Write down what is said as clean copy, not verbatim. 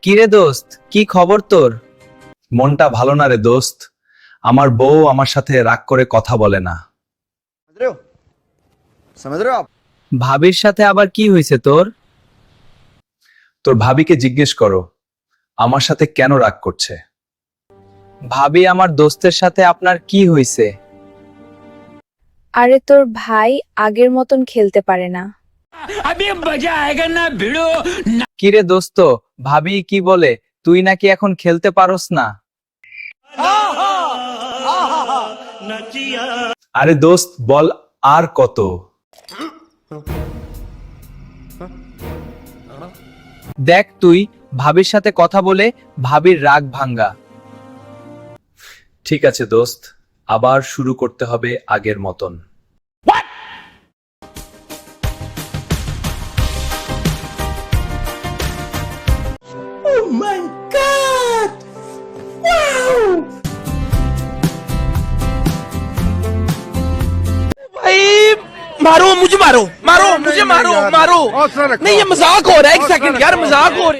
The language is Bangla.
কিরে দোস্ত, কি খবর তোর? মনটা ভালো না রে দোস্ত। আমার বউ আমার সাথে রাগ করে কথা বলে না। समझ रहे हो समझ रहे हो आप ভাবির সাথে আবার কি হয়েছে তোর? তোর ভাবিকে জিজ্ঞেস করো আমার সাথে কেন রাগ করছে। ভাবি, আমার দোস্তের সাথে আপনার কি হয়েছে? আরে তোর ভাই আগের মতন খেলতে পারে না। কিরে দোস্ত, ভাবি কি বলে? তুই নাকি এখন খেলতে পারস না? আরে দোস্ত বল, আর কত? দেখ তুই ভাবির সাথে কথা বলে ভাবির রাগ ভাঙ্গা। ঠিক আছে দোস্ত, আবার শুরু করতে হবে আগের মতন। मारो मुझे मारो मारो मुझे मारो मारो नहीं ये मजाक हो रहा है एक सेकंड यार मजाक हो रहा है